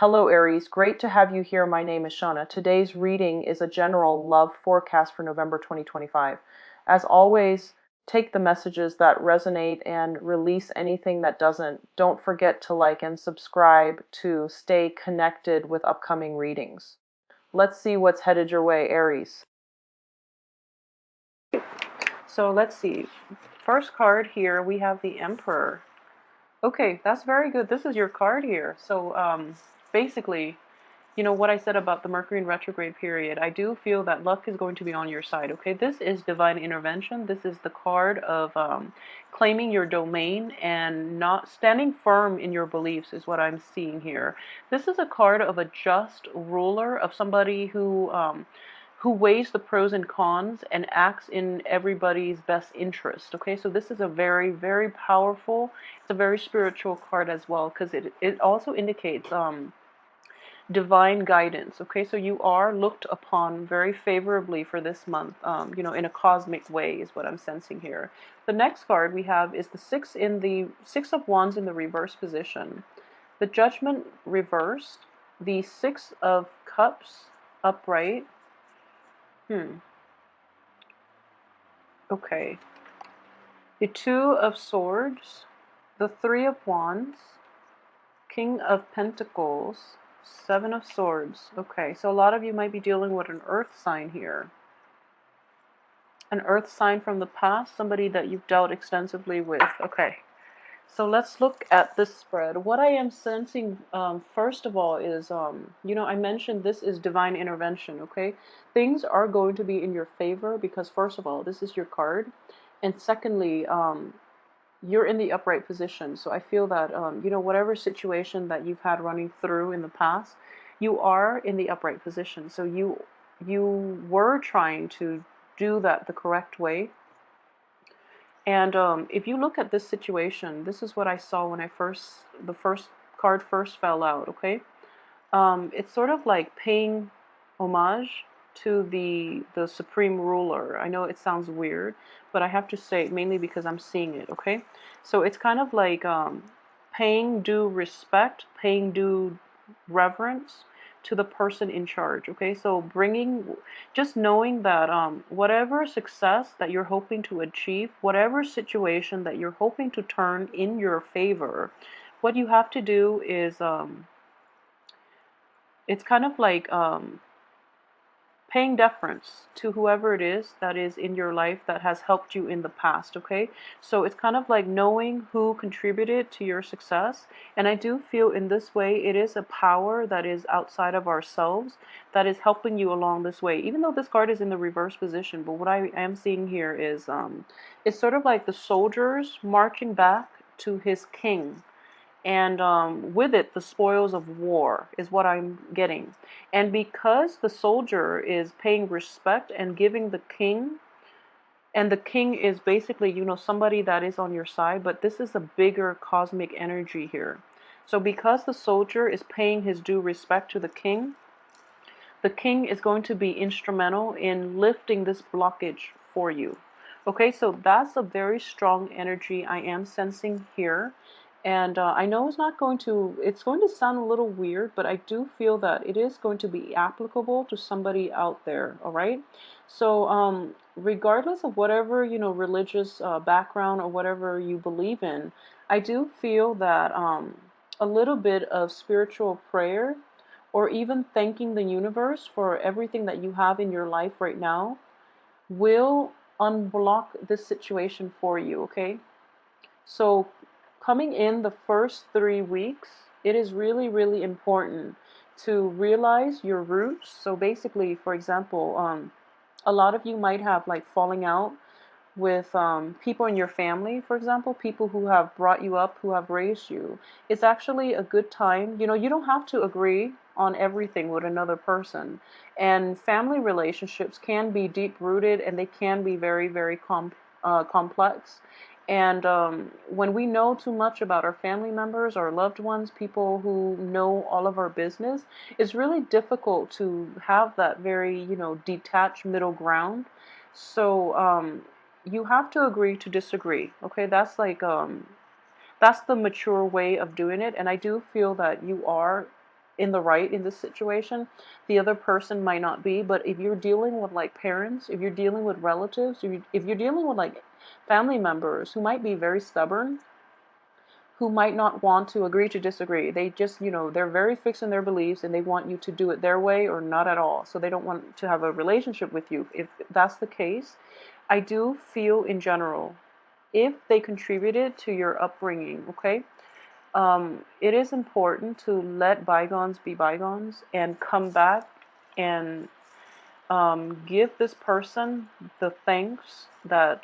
Hello, Aries. Great to have you here. My name is Shauna. Today's reading is a general love forecast for November 2025. As always, take the messages that resonate and release anything that doesn't. Don't forget to like and subscribe to stay connected with upcoming readings. Let's see what's headed your way, Aries. So let's see. First card here, we have the Emperor. Okay, that's very good. This is your card here. So basically, you know what I said about the Mercury in retrograde period, I do feel that luck is going to be on your side, okay? This is divine intervention. This is the card of claiming your domain and not standing firm in your beliefs is what I'm seeing here. This is a card of a just ruler, of somebody who weighs the pros and cons and acts in everybody's best interest, okay? So this is a very, very powerful, it's a very spiritual card as well, because it also indicates divine guidance. Okay, so you are looked upon very favorably for this month, in a cosmic way is what I'm sensing here. The next card we have is the Six of Wands in the reverse position, the Judgment reversed, the Six of Cups upright. Okay. The Two of Swords, the Three of Wands, King of Pentacles, Seven of Swords. Okay, so a lot of you might be dealing with an earth sign here. An earth sign from the past, somebody that you've dealt extensively with. Okay, so let's look at this spread. What I am sensing, first of all, is, I mentioned this is divine intervention, okay? Things are going to be in your favor because, first of all, this is your card. And secondly, you're in the upright position. So I feel that, whatever situation that you've had running through in the past, you are in the upright position. So you were trying to do that the correct way. And if you look at this situation, this is what I saw when the first card first fell out, okay? It's sort of like paying homage to the supreme ruler. I know it sounds weird, but I have to say it mainly because I'm seeing it, okay? So it's kind of like paying due respect, paying due reverence to the person in charge, okay? So just knowing that whatever success that you're hoping to achieve, whatever situation that you're hoping to turn in your favor, what you have to do is it's kind of like paying deference to whoever it is that is in your life that has helped you in the past, okay? So it's kind of like knowing who contributed to your success. And I do feel in this way, it is a power that is outside of ourselves that is helping you along this way. Even though this card is in the reverse position, but what I am seeing here is it's sort of like the soldiers marching back to his king, and with it the spoils of war is what I'm getting. And because the soldier is paying respect and giving the king, and the king is basically, somebody that is on your side, but this is a bigger cosmic energy here. So because the soldier is paying his due respect to the king is going to be instrumental in lifting this blockage for you. Okay, so that's a very strong energy I am sensing here. And I know it's going to sound a little weird, but I do feel that it is going to be applicable to somebody out there, all right? So regardless of whatever, religious background or whatever you believe in, I do feel that a little bit of spiritual prayer or even thanking the universe for everything that you have in your life right now will unblock this situation for you, okay? So coming in the first 3 weeks, it is really, really important to realize your roots. So basically, for example, a lot of you might have like falling out with people in your family, for example, people who have brought you up, who have raised you. It's actually a good time. You don't have to agree on everything with another person. And family relationships can be deep rooted and they can be very, very complex. And when we know too much about our family members, our loved ones, people who know all of our business, it's really difficult to have that very, detached middle ground. So you have to agree to disagree. Okay, that's the mature way of doing it. And I do feel that you are in the right in this situation. The other person might not be, but if you're dealing with like parents, if you're dealing with relatives, if you're dealing with like family members who might be very stubborn, who might not want to agree to disagree. They just, they're very fixed in their beliefs and they want you to do it their way or not at all. So they don't want to have a relationship with you. If that's the case, I do feel in general, if they contributed to your upbringing, okay, it is important to let bygones be bygones and come back and give this person the thanks that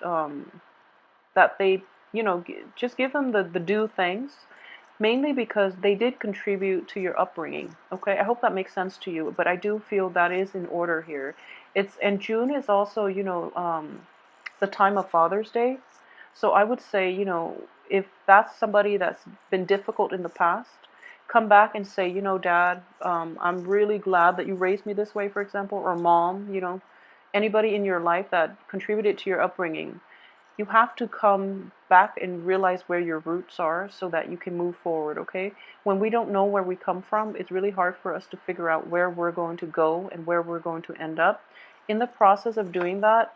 they, just give them the due thanks, mainly because they did contribute to your upbringing. Okay, I hope that makes sense to you, but I do feel that is in order here. And June is also, the time of Father's Day. So I would say, if that's somebody that's been difficult in the past, come back and say, Dad, I'm really glad that you raised me this way, for example, or Mom, anybody in your life that contributed to your upbringing. You have to come back and realize where your roots are so that you can move forward, okay? When we don't know where we come from, it's really hard for us to figure out where we're going to go and where we're going to end up. In the process of doing that,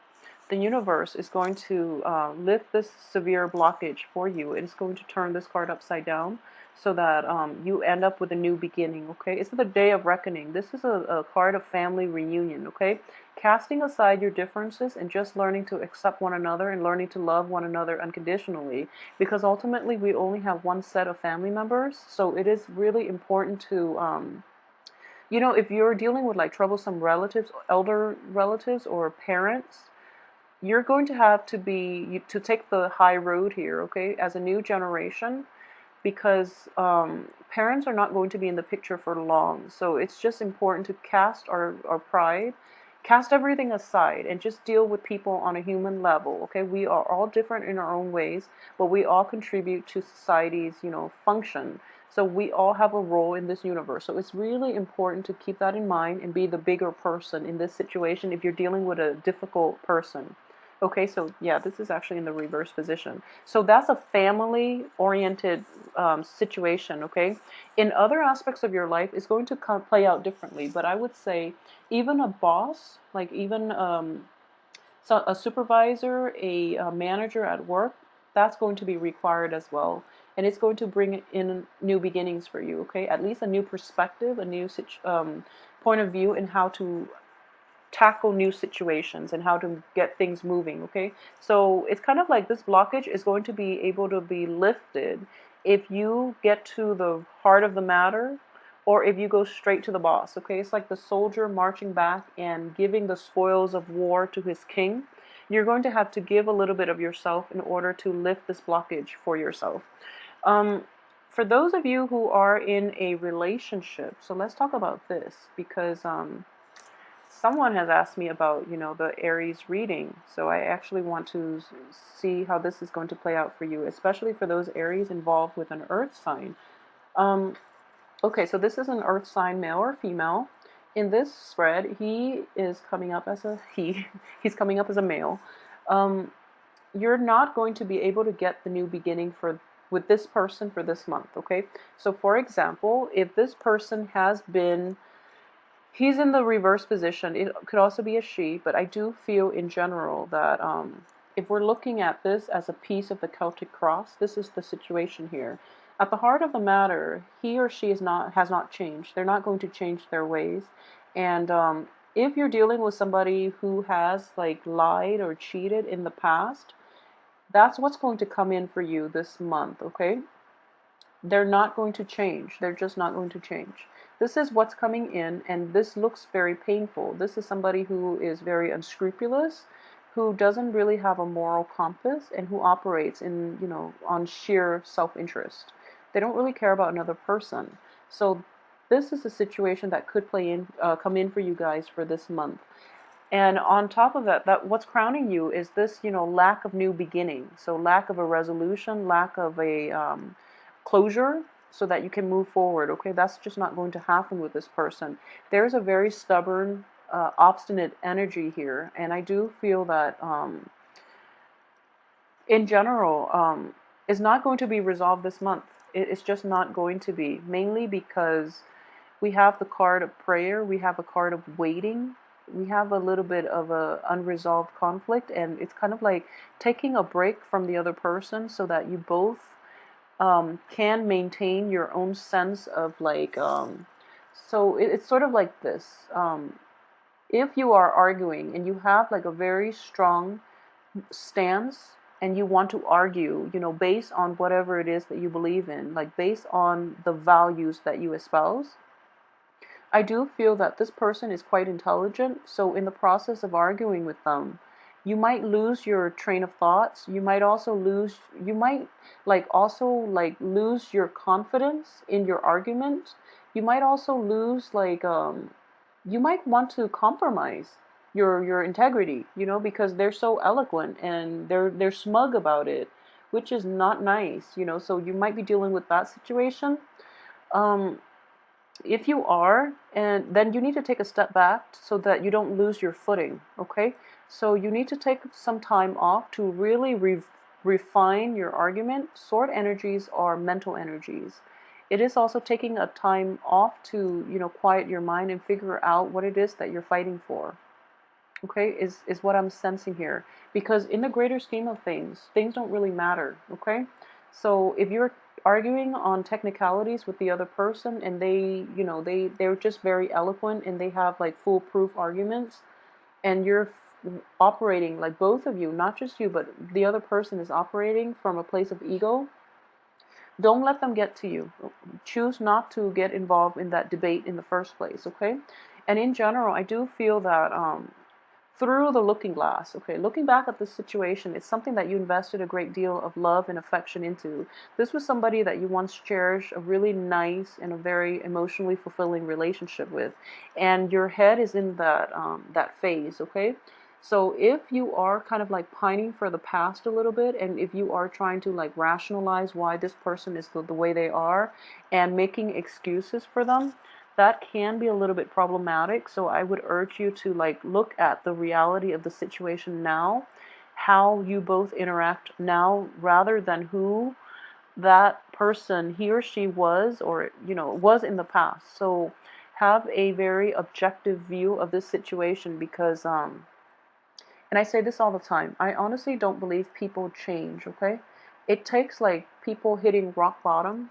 the universe is going to lift this severe blockage for you. It is going to turn this card upside down so that you end up with a new beginning, okay? It's the day of reckoning. This is a card of family reunion, okay? Casting aside your differences and just learning to accept one another and learning to love one another unconditionally, because ultimately we only have one set of family members. So it is really important to if you're dealing with like troublesome relatives, elder relatives or parents, you're going to have to take the high road here, okay, as a new generation, because parents are not going to be in the picture for long. So it's just important to cast our pride, cast everything aside, and just deal with people on a human level, okay? We are all different in our own ways, but we all contribute to society's, function. So we all have a role in this universe. So it's really important to keep that in mind and be the bigger person in this situation if you're dealing with a difficult person. Okay, so yeah, this is actually in the reverse position. So that's a family-oriented situation, okay? In other aspects of your life, it's going to play out differently, but I would say even a boss, like even so a supervisor, a manager at work, that's going to be required as well. And it's going to bring in new beginnings for you, okay? At least a new perspective, a new point of view in how to tackle new situations and how to get things moving, okay? So it's kind of like this blockage is going to be able to be lifted if you get to the heart of the matter or if you go straight to the boss, okay? It's like the soldier marching back and giving the spoils of war to his king. You're going to have to give a little bit of yourself in order to lift this blockage for yourself. Um, for those of you who are in a relationship, so let's talk about this because someone has asked me about, the Aries reading. So I actually want to see how this is going to play out for you, especially for those Aries involved with an earth sign. Um, okay, so this is an earth sign, male or female. In this spread, he is coming up as a he. He's coming up as a male. Um, you're not going to be able to get the new beginning with this person for this month, okay? So for example, if this person has been he's in the reverse position. It could also be a she, but I do feel in general that if we're looking at this as a piece of the Celtic cross, this is the situation here. At the heart of the matter, he or she has not changed. They're not going to change their ways. And if you're dealing with somebody who has like lied or cheated in the past, that's what's going to come in for you this month, okay? They're not going to change. They're just not going to change. This is what's coming in, and this looks very painful. This is somebody who is very unscrupulous, who doesn't really have a moral compass, and who operates in, on sheer self-interest. They don't really care about another person. So this is a situation that could come in for you guys for this month. And on top of that what's crowning you is this, lack of new beginning. So lack of a resolution, lack of a closure so that you can move forward. Okay, that's just not going to happen with this person. There's a very stubborn, obstinate energy here, and I do feel that in general is not going to be resolved this month. It's just not going to be, mainly because We have the card of prayer, we have a card of waiting, we have a little bit of a unresolved conflict, and it's kind of like taking a break from the other person so that you both can maintain your own sense of like so it's sort of like this. If you are arguing and you have like a very strong stance and you want to argue, based on whatever it is that you believe in, like based on the values that you espouse, I do feel that this person is quite intelligent. So in the process of arguing with them, you might lose your train of thoughts. You might like also like lose your confidence in your argument. You might also lose like you might want to compromise your integrity, because they're so eloquent and they're smug about it, which is not nice, so you might be dealing with that situation. Um, if you are, and then you need to take a step back so that you don't lose your footing, okay? So you need to take some time off to really refine your argument. Sword energies are mental energies. It is also taking a time off to, quiet your mind and figure out what it is that you're fighting for. Okay, is what I'm sensing here. Because in the greater scheme of things don't really matter, okay? So if you're arguing on technicalities with the other person and they're just very eloquent and they have like foolproof arguments, and you're operating like both of you, not just you, but the other person is operating from a place of ego, don't let them get to you. Choose not to get involved in that debate in the first place, okay? And in general, I do feel that through the looking glass. Okay, looking back at this situation, it's something that you invested a great deal of love and affection into. This was somebody that you once cherished a really nice and a very emotionally fulfilling relationship with, and your head is in that phase. Okay. So if you are kind of like pining for the past a little bit, and if you are trying to like rationalize why this person is the way they are and making excuses for them, that can be a little bit problematic. So I would urge you to like look at the reality of the situation now, how you both interact now, rather than who that person, he or she was, or was in the past. So have a very objective view of this situation, because and I say this all the time, I honestly don't believe people change, okay? It takes like people hitting rock bottom,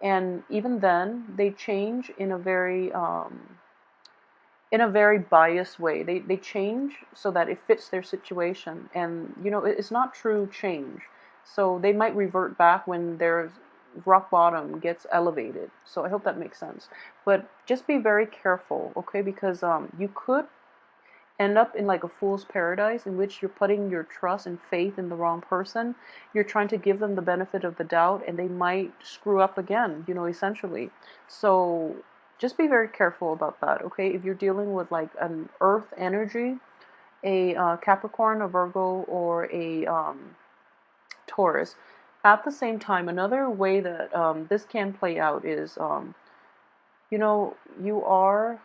and even then they change in a very biased way. They change so that it fits their situation, and it's not true change. So they might revert back when their rock bottom gets elevated. So I hope that makes sense. But just be very careful, okay? Because you could end up in like a fool's paradise in which you're putting your trust and faith in the wrong person. You're trying to give them the benefit of the doubt, and they might screw up again, essentially. So just be very careful about that, okay? If you're dealing with like an earth energy, a Capricorn, a Virgo, or a Taurus. At the same time, another way that this can play out is you are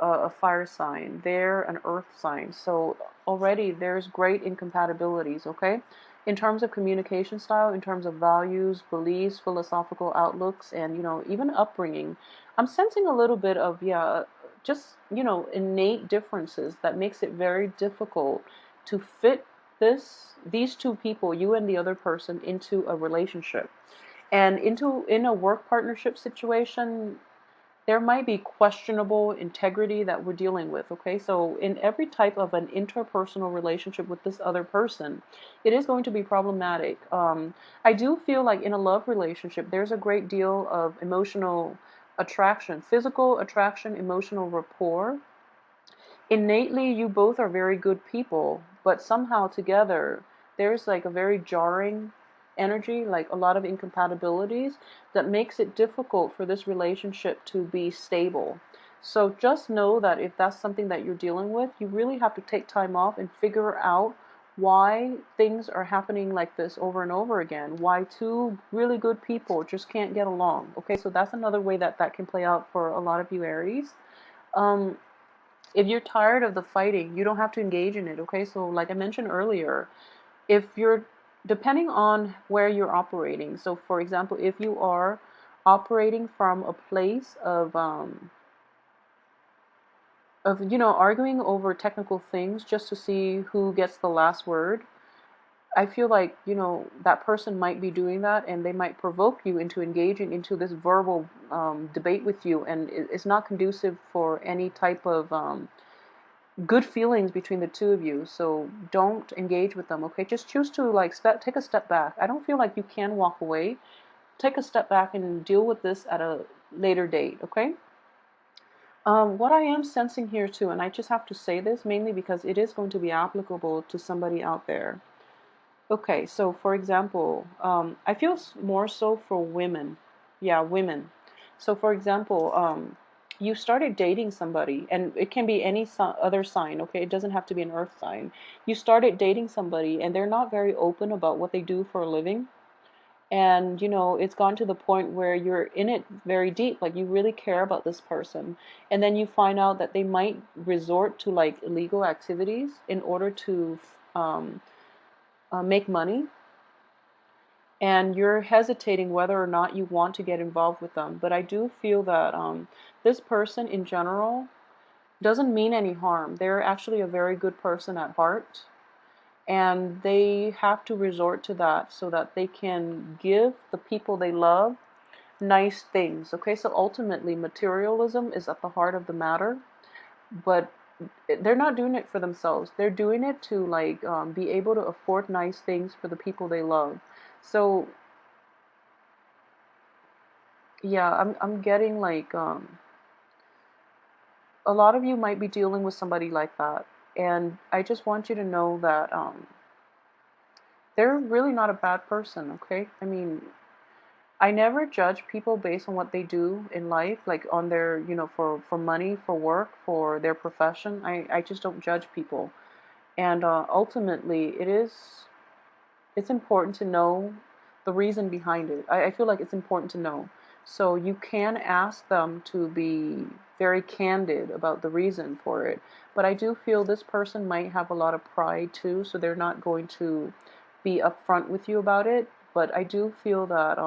a fire sign, they're an earth sign. So already there's great incompatibilities, okay? In terms of communication style, in terms of values, beliefs, philosophical outlooks, and, even upbringing, I'm sensing a little bit of, yeah, just, innate differences that makes it very difficult to fit these two people, you and the other person, into a relationship. And in a work partnership situation, there might be questionable integrity that we're dealing with, okay? So in every type of an interpersonal relationship with this other person, it is going to be problematic. I do feel like in a love relationship, there's a great deal of emotional attraction, physical attraction, emotional rapport. Innately, you both are very good people, but somehow together, there's like a very jarring energy, like a lot of incompatibilities that makes it difficult for this relationship to be stable. So just know that if that's something that you're dealing with, you really have to take time off and figure out why things are happening like this over and over again, why two really good people just can't get along. Okay, so that's another way that can play out for a lot of you Aries. Um, if you're tired of the fighting, you don't have to engage in it, okay? So like I mentioned earlier, if you're, depending on where you're operating, so for example, if you are operating from a place of arguing over technical things just to see who gets the last word. I feel like, that person might be doing that, and they might provoke you into engaging into this verbal debate with you, and it's not conducive for any type of good feelings between the two of you. So don't engage with them, okay? Just choose to like take a step back. I don't feel like you can walk away. Take a step back and deal with this at a later date, okay? What I am sensing here too, and I just have to say this mainly because it is going to be applicable to somebody out there. Okay, so for example, I feel more so for women. Yeah, women. So for example, you started dating somebody, and it can be any other sign, okay? It doesn't have to be an earth sign. You started dating somebody, and they're not very open about what they do for a living. And, it's gone to the point where you're in it very deep, like you really care about this person. And then you find out that they might resort to like illegal activities in order to um, make money, and you're hesitating whether or not you want to get involved with them. But I do feel that this person in general doesn't mean any harm. They're actually a very good person at heart, and they have to resort to that so that they can give the people they love nice things. Okay, so ultimately, materialism is at the heart of the matter, but they're not doing it for themselves. They're doing it to like be able to afford nice things for the people they love. So yeah, I'm getting like a lot of you might be dealing with somebody like that, and I just want you to know that they're really not a bad person. Okay, I mean, I never judge people based on what they do in life, like on their, for money, for work, for their profession. I just don't judge people. And ultimately, it's important to know the reason behind it. I feel like it's important to know. So you can ask them to be very candid about the reason for it. But I do feel this person might have a lot of pride too, so they're not going to be upfront with you about it. But I do feel that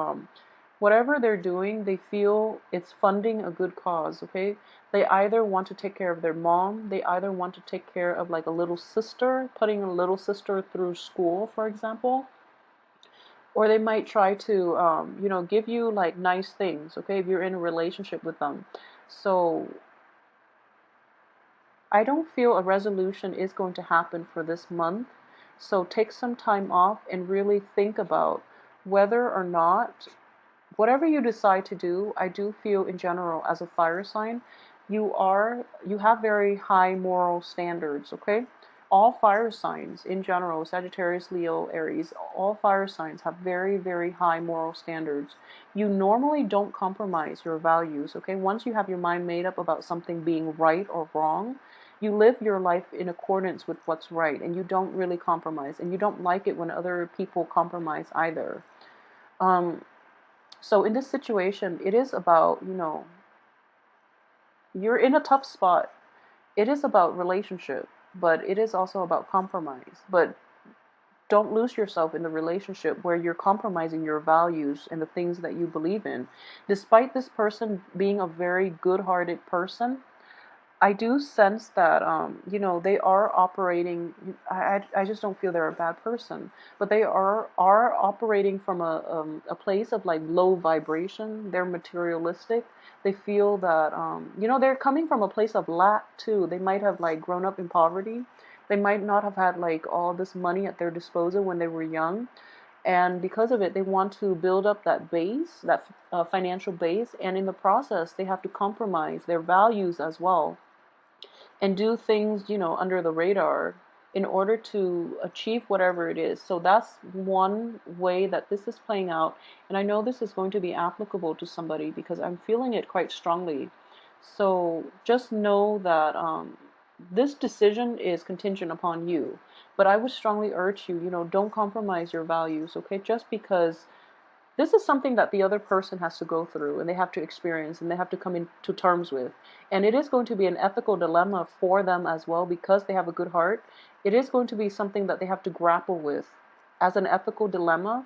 whatever they're doing, they feel it's funding a good cause, okay? They either want to take care of their mom, they either want to take care of like a little sister, putting a little sister through school, for example, or they might try to, give you like nice things, okay, if you're in a relationship with them. So I don't feel a resolution is going to happen for this month. So take some time off and really think about whether or not whatever you decide to do. I do feel in general as a fire sign, you have very high moral standards, okay? All fire signs in general, Sagittarius, Leo, Aries, all fire signs have very, very high moral standards. You normally don't compromise your values, okay? Once you have your mind made up about something being right or wrong, you live your life in accordance with what's right, and you don't really compromise, and you don't like it when other people compromise either. Um, so in this situation, it is about, you're in a tough spot. It is about relationship, but it is also about compromise. But don't lose yourself in the relationship where you're compromising your values and the things that you believe in. Despite this person being a very good-hearted person, I do sense that, they are operating. I just don't feel they're a bad person, but they are operating from a place of like low vibration. They're materialistic. They feel that, they're coming from a place of lack too. They might have like grown up in poverty. They might not have had like all this money at their disposal when they were young, and because of it, they want to build up that base, that financial base, and in the process, they have to compromise their values as well and do things, under the radar in order to achieve whatever it is. So that's one way that this is playing out. And I know this is going to be applicable to somebody because I'm feeling it quite strongly. So just know that this decision is contingent upon you. But I would strongly urge you, don't compromise your values, okay? Just because this is something that the other person has to go through and they have to experience and they have to come into terms with. And it is going to be an ethical dilemma for them as well because they have a good heart. It is going to be something that they have to grapple with as an ethical dilemma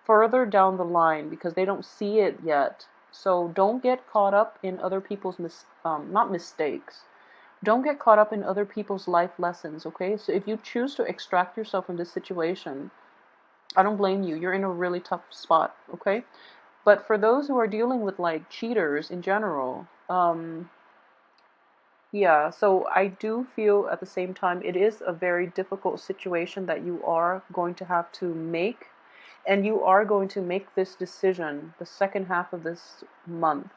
further down the line because they don't see it yet. So don't get caught up in other people's not mistakes. Don't get caught up in other people's life lessons, okay? So if you choose to extract yourself from this situation, I don't blame you. You're in a really tough spot, okay? But for those who are dealing with like cheaters in general, yeah, so I do feel at the same time it is a very difficult situation that you are going to have to make, and you are going to make this decision the second half of this month.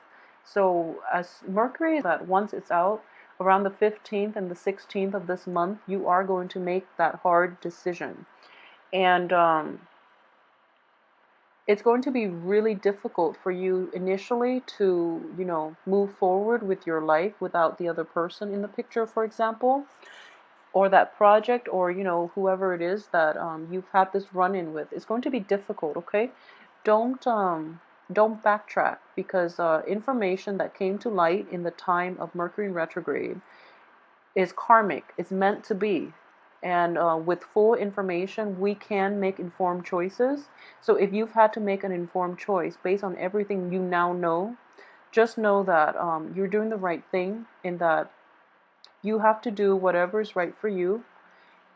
So as Mercury, that once it's out around the 15th and the 16th of this month, you are going to make that hard decision. And it's going to be really difficult for you initially to, move forward with your life without the other person in the picture, for example, or that project, or, whoever it is that you've had this run-in with. It's going to be difficult, okay? Don't don't backtrack, because information that came to light in the time of Mercury in retrograde is karmic. It's meant to be. And with full information, we can make informed choices. So if you've had to make an informed choice based on everything you now know, just know that you're doing the right thing, in that you have to do whatever is right for you,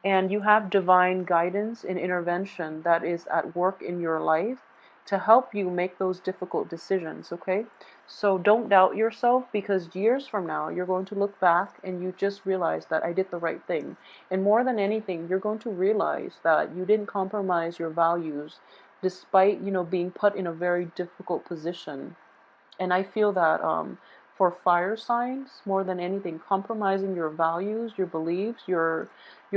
and you have divine guidance and intervention that is at work in your life to help you make those difficult decisions, okay? So don't doubt yourself, because years from now you're going to look back and you just realize that I did the right thing. And more than anything, you're going to realize that you didn't compromise your values despite, being put in a very difficult position. And I feel that for fire signs, more than anything, compromising your values, your beliefs, your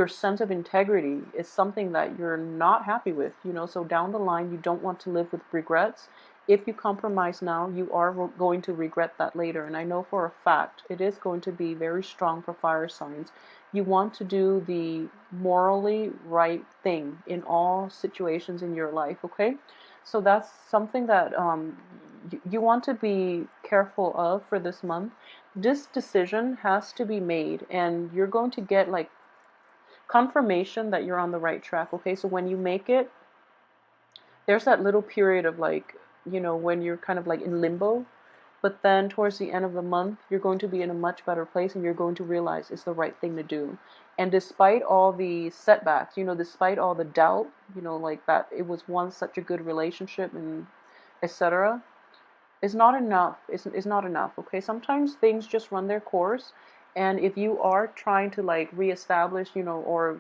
sense of integrity is something that you're not happy with. So down the line, you don't want to live with regrets. If you compromise now, you are going to regret that later. And I know for a fact it is going to be very strong for fire signs. You want to do the morally right thing in all situations in your life, okay? So that's something that you want to be careful of for this month. This decision has to be made, and you're going to get like confirmation that you're on the right track. Okay, so when you make it, there's that little period of like, when you're kind of like in limbo. But then towards the end of the month, you're going to be in a much better place, and you're going to realize it's the right thing to do. And despite all the setbacks, despite all the doubt, like that it was once such a good relationship and etc., is not enough. Is not enough. Okay, sometimes things just run their course, and if you are trying to like reestablish, or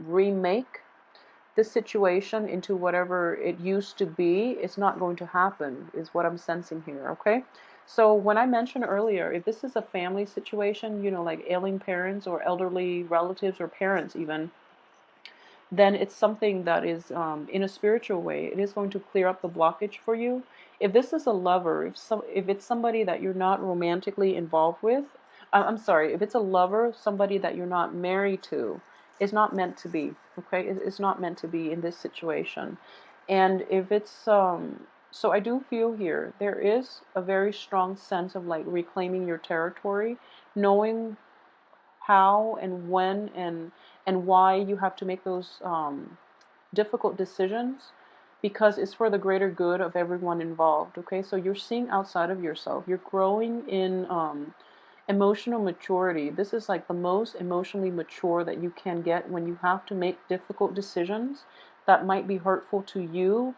remake this situation into whatever it used to be, it's not going to happen, is what I'm sensing here. Okay, so when I mentioned earlier, if this is a family situation, like ailing parents or elderly relatives or parents even, then it's something that is, in a spiritual way, it is going to clear up the blockage for you. If this is a lover, if it's somebody that you're not romantically involved with, I'm sorry, if it's a lover, somebody that you're not married to, it's not meant to be. Okay, it's not meant to be in this situation. And if it's so I do feel here there is a very strong sense of like reclaiming your territory, knowing how and when and why you have to make those difficult decisions, because it's for the greater good of everyone involved. Okay, so you're seeing outside of yourself. You're growing in emotional maturity. This is like the most emotionally mature that you can get, when you have to make difficult decisions that might be hurtful to you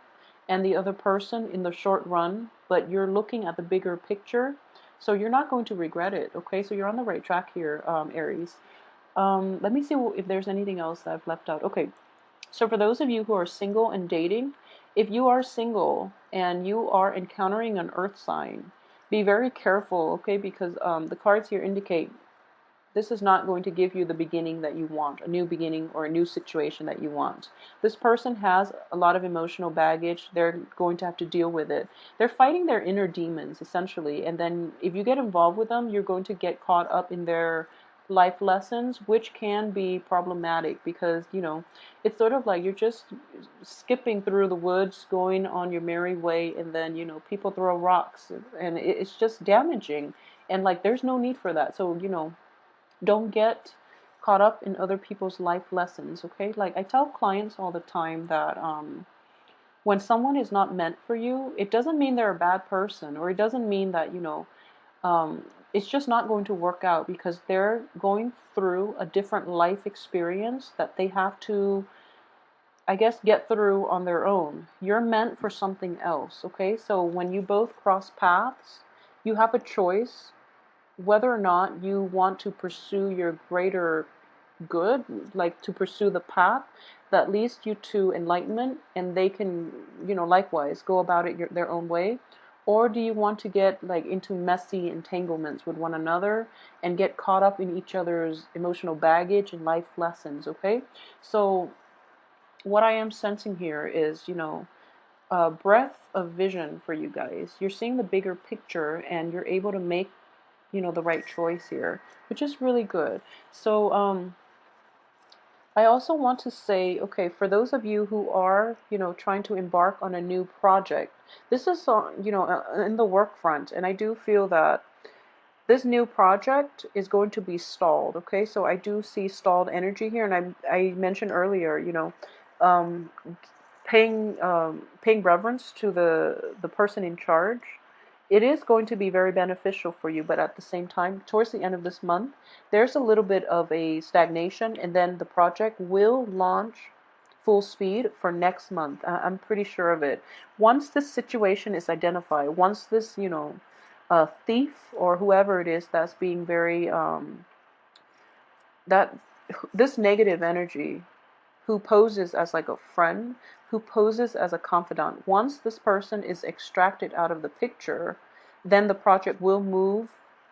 and the other person in the short run, but you're looking at the bigger picture. So you're not going to regret it. Okay, so you're on the right track here, Aries. Let me see if there's anything else that I've left out. Okay, so for those of you who are single and dating, if you are single and you are encountering an earth sign, be very careful, okay? Because the cards here indicate this is not going to give you the beginning that you want, a new beginning or a new situation that you want. This person has a lot of emotional baggage. They're going to have to deal with it. They're fighting their inner demons, essentially. And then if you get involved with them, you're going to get caught up in their life lessons, which can be problematic, because, it's sort of like you're just skipping through the woods, going on your merry way, and then, people throw rocks, and it's just damaging. And like, there's no need for that. So, don't get caught up in other people's life lessons, okay? Like I tell clients all the time that when someone is not meant for you, it doesn't mean they're a bad person, or it doesn't mean that, um, it's just not going to work out because they're going through a different life experience that they have to, I guess, get through on their own. You're meant for something else, okay? So when you both cross paths, you have a choice whether or not you want to pursue your greater good, like to pursue the path that leads you to enlightenment, and they can, likewise go about it their own way. Or do you want to get like into messy entanglements with one another and get caught up in each other's emotional baggage and life lessons, okay? So what I am sensing here is, a breadth of vision for you guys. You're seeing the bigger picture and you're able to make, the right choice here, which is really good. So, I also want to say, okay, for those of you who are, trying to embark on a new project, this is, in the work front, and I do feel that this new project is going to be stalled. Okay, so I do see stalled energy here, and I mentioned earlier, um, paying reverence to the person in charge. It is going to be very beneficial for you, but at the same time, towards the end of this month, there's a little bit of a stagnation, and then the project will launch full speed for next month. I'm pretty sure of it. Once this situation is identified, once this, thief or whoever it is that's being very, that this negative energy who poses as like a friend, who poses as a confidant. Once this person is extracted out of the picture, then the project will move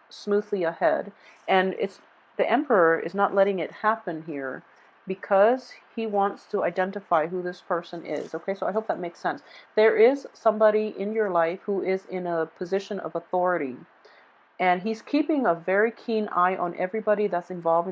smoothly ahead. And it's the Emperor is not letting it happen here because he wants to identify who this person is. Okay, so I hope that makes sense. There is somebody in your life who is in a position of authority, and he's keeping a very keen eye on everybody that's involved